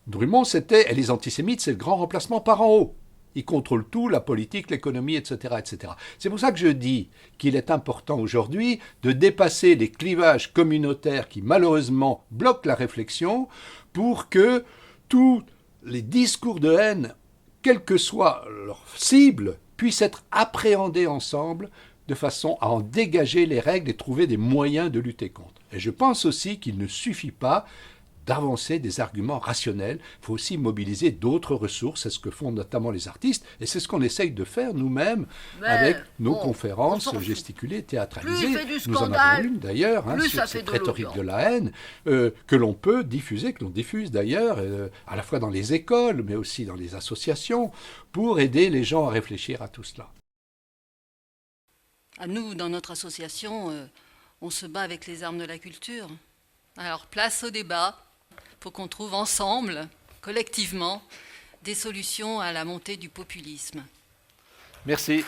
Drummond, et les antisémites, c'est le grand remplacement par en haut. Ils contrôlent tout, la politique, l'économie, etc., etc. C'est pour ça que je dis qu'il est important aujourd'hui de dépasser les clivages communautaires qui malheureusement bloquent la réflexion pour que tous les discours de haine, quelle que soit leur cible, puissent être appréhendés ensemble de façon à en dégager les règles et trouver des moyens de lutter contre. Et je pense aussi qu'il ne suffit pas d'avancer des arguments rationnels, il faut aussi mobiliser d'autres ressources, c'est ce que font notamment les artistes, et c'est ce qu'on essaye de faire nous-mêmes avec nos conférences gesticulées, théâtralisées. Nous en avons une d'ailleurs, sur cette rhétorique de la haine, que l'on peut diffuser, que l'on diffuse d'ailleurs, à la fois dans les écoles, mais aussi dans les associations, pour aider les gens à réfléchir à tout cela. À nous, dans notre association, on se bat avec les armes de la culture. Alors, place au débat, pour qu'on trouve ensemble, collectivement, des solutions à la montée du populisme. Merci.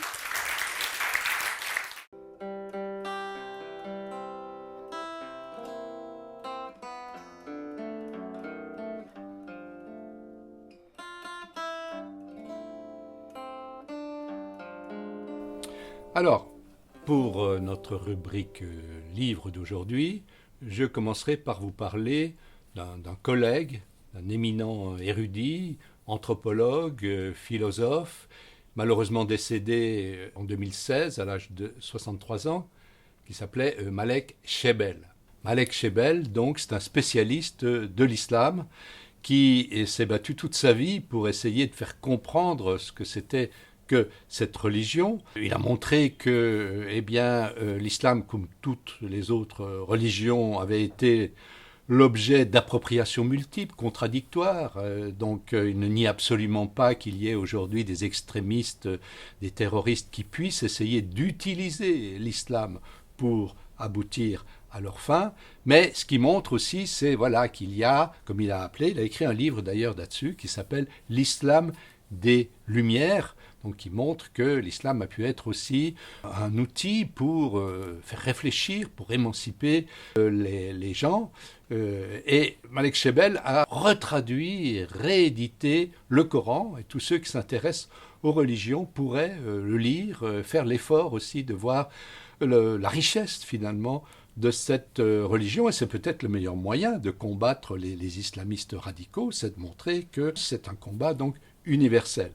Alors, pour notre rubrique livre d'aujourd'hui, je commencerai par vous parler d'un collègue, d'un éminent érudit, anthropologue, philosophe, malheureusement décédé en 2016 à l'âge de 63 ans, qui s'appelait Malek Shebel. Malek Shebel, donc, c'est un spécialiste de l'islam qui s'est battu toute sa vie pour essayer de faire comprendre ce que c'était que cette religion. Il a montré que l'islam, comme toutes les autres religions, avait été l'objet d'appropriations multiples, contradictoires. Donc il ne nie absolument pas qu'il y ait aujourd'hui des extrémistes, des terroristes qui puissent essayer d'utiliser l'islam pour aboutir à leur fin. Mais ce qui montre aussi, c'est voilà, qu'il y a, comme il a appelé, il a écrit un livre d'ailleurs là-dessus qui s'appelle « L'islam des Lumières », donc qui montre que l'islam a pu être aussi un outil pour faire réfléchir, pour émanciper les gens. Et Malek Shebel a retraduit et réédité le Coran, et tous ceux qui s'intéressent aux religions pourraient le lire, faire l'effort aussi de voir la richesse finalement de cette religion, et c'est peut-être le meilleur moyen de combattre les islamistes radicaux, c'est de montrer que c'est un combat donc universel.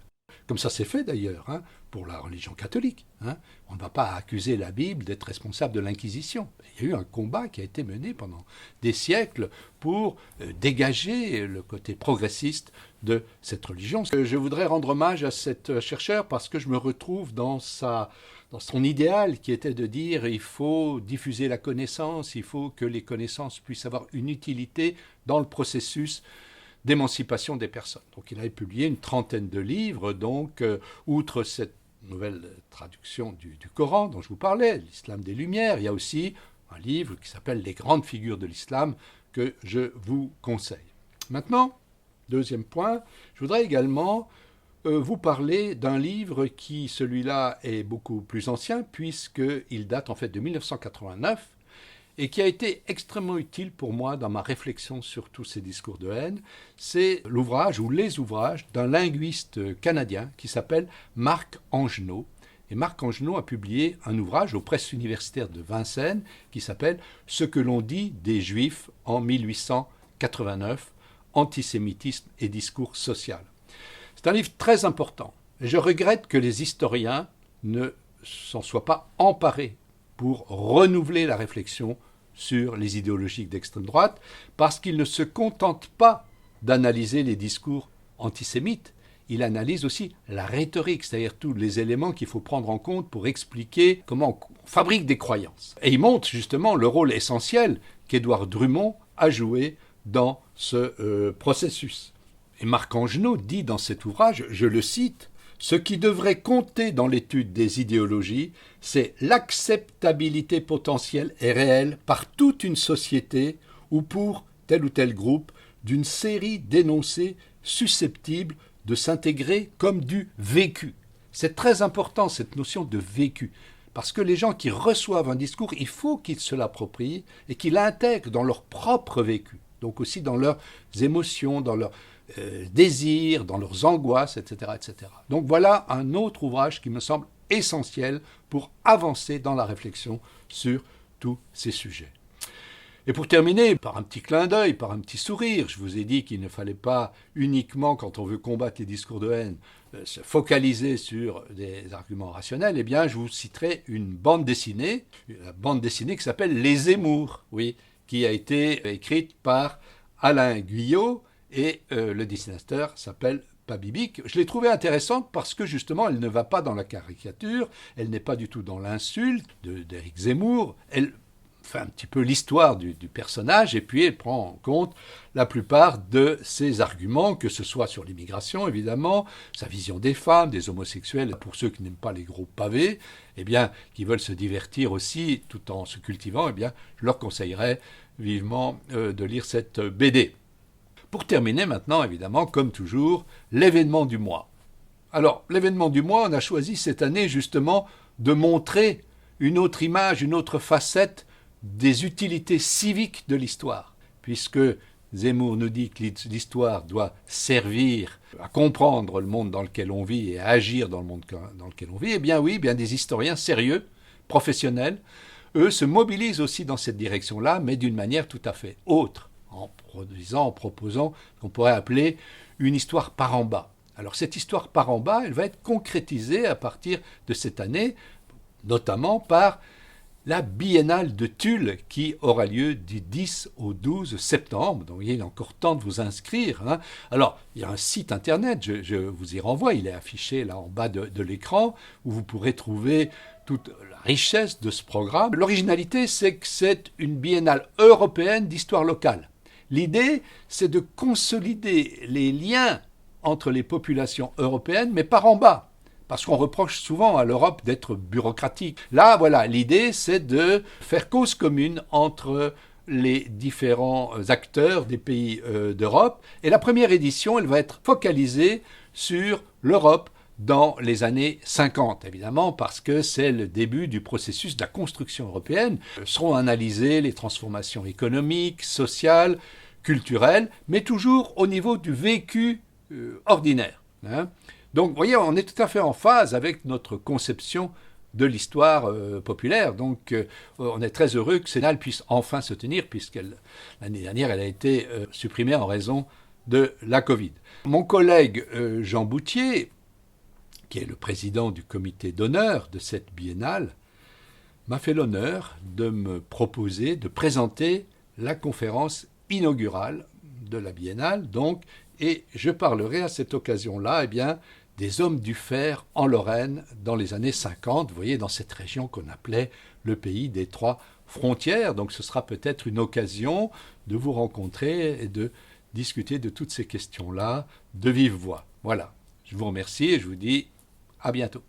Comme ça s'est fait d'ailleurs pour la religion catholique. On ne va pas accuser la Bible d'être responsable de l'Inquisition. Il y a eu un combat qui a été mené pendant des siècles pour dégager le côté progressiste de cette religion. Je voudrais rendre hommage à cet chercheur parce que je me retrouve dans son idéal qui était de dire il faut diffuser la connaissance, il faut que les connaissances puissent avoir une utilité dans le processus d'émancipation des personnes. Donc il avait publié une trentaine de livres, donc outre cette nouvelle traduction du Coran dont je vous parlais, l'Islam des Lumières, il y a aussi un livre qui s'appelle Les grandes figures de l'islam que je vous conseille. Maintenant, deuxième point, je voudrais également vous parler d'un livre qui, celui-là, est beaucoup plus ancien puisqu'il date en fait de 1989 et qui a été extrêmement utile pour moi dans ma réflexion sur tous ces discours de haine. C'est l'ouvrage ou les ouvrages d'un linguiste canadien qui s'appelle Marc Angenot. Et Marc Angenot a publié un ouvrage aux presses universitaires de Vincennes qui s'appelle « Ce que l'on dit des Juifs en 1889, antisémitisme et discours social ». C'est un livre très important. Et je regrette que les historiens ne s'en soient pas emparés pour renouveler la réflexion sur les idéologies d'extrême droite, parce qu'ils ne se contentent pas d'analyser les discours antisémites, il analyse aussi la rhétorique, c'est-à-dire tous les éléments qu'il faut prendre en compte pour expliquer comment on fabrique des croyances. Et il montre justement le rôle essentiel qu'Édouard Drummond a joué dans ce processus. Et Marc Angenot dit dans cet ouvrage, je le cite, « Ce qui devrait compter dans l'étude des idéologies, c'est l'acceptabilité potentielle et réelle par toute une société ou pour tel ou tel groupe d'une série d'énoncés susceptibles de s'intégrer comme du vécu. » C'est très important cette notion de vécu, parce que les gens qui reçoivent un discours, il faut qu'ils se l'approprient et qu'ils l'intègrent dans leur propre vécu, donc aussi dans leurs émotions, dans leurs désirs, dans leurs angoisses, etc., etc. Donc voilà un autre ouvrage qui me semble essentiel pour avancer dans la réflexion sur tous ces sujets. Et pour terminer, par un petit clin d'œil, par un petit sourire, je vous ai dit qu'il ne fallait pas uniquement, quand on veut combattre les discours de haine, se focaliser sur des arguments rationnels. Eh bien, je vous citerai une bande dessinée qui s'appelle Les Zemmour, oui, qui a été écrite par Alain Guyot, et le dessinateur s'appelle Pabibic. Je l'ai trouvée intéressante parce que justement elle ne va pas dans la caricature, elle n'est pas du tout dans l'insulte d'Éric Zemmour, elle fait un petit peu l'histoire du personnage et puis elle prend en compte la plupart de ses arguments, que ce soit sur l'immigration évidemment, sa vision des femmes, des homosexuels, pour ceux qui n'aiment pas les gros pavés, eh bien, qui veulent se divertir aussi tout en se cultivant, eh bien, je leur conseillerais vivement de lire cette BD. Pour terminer maintenant, évidemment, comme toujours, l'événement du mois. Alors, l'événement du mois, on a choisi cette année justement de montrer une autre image, une autre facette des utilités civiques de l'histoire, puisque Zemmour nous dit que l'histoire doit servir à comprendre le monde dans lequel on vit et à agir dans le monde dans lequel on vit. Eh bien oui, bien des historiens sérieux, professionnels, eux se mobilisent aussi dans cette direction-là, mais d'une manière tout à fait autre, en proposant ce qu'on pourrait appeler une histoire par en bas. Alors cette histoire par en bas, elle va être concrétisée à partir de cette année, notamment par la biennale de Tulle qui aura lieu du 10 au 12 septembre. Donc il est encore temps de vous inscrire. Alors il y a un site internet, je vous y renvoie, il est affiché là en bas de l'écran, où vous pourrez trouver toute la richesse de ce programme. L'originalité, c'est que c'est une biennale européenne d'histoire locale. L'idée, c'est de consolider les liens entre les populations européennes, mais par en bas. Parce qu'on reproche souvent à l'Europe d'être bureaucratique. Là, voilà, l'idée, c'est de faire cause commune entre les différents acteurs des pays d'Europe. Et la première édition, elle va être focalisée sur l'Europe dans les années 50, évidemment, parce que c'est le début du processus de la construction européenne. Seront analysées les transformations économiques, sociales, culturelles, mais toujours au niveau du vécu ordinaire. Donc, vous voyez, on est tout à fait en phase avec notre conception de l'histoire populaire. Donc, on est très heureux que Cénal puisse enfin se tenir, puisque l'année dernière, elle a été supprimée en raison de la Covid. Mon collègue Jean Boutier, qui est le président du comité d'honneur de cette biennale, m'a fait l'honneur de me proposer de présenter la conférence inaugurale de la biennale, donc, et je parlerai à cette occasion-là, des hommes du fer en Lorraine dans les années 50, vous voyez, dans cette région qu'on appelait le pays des trois frontières. Donc ce sera peut-être une occasion de vous rencontrer et de discuter de toutes ces questions-là de vive voix. Voilà, je vous remercie et je vous dis à bientôt.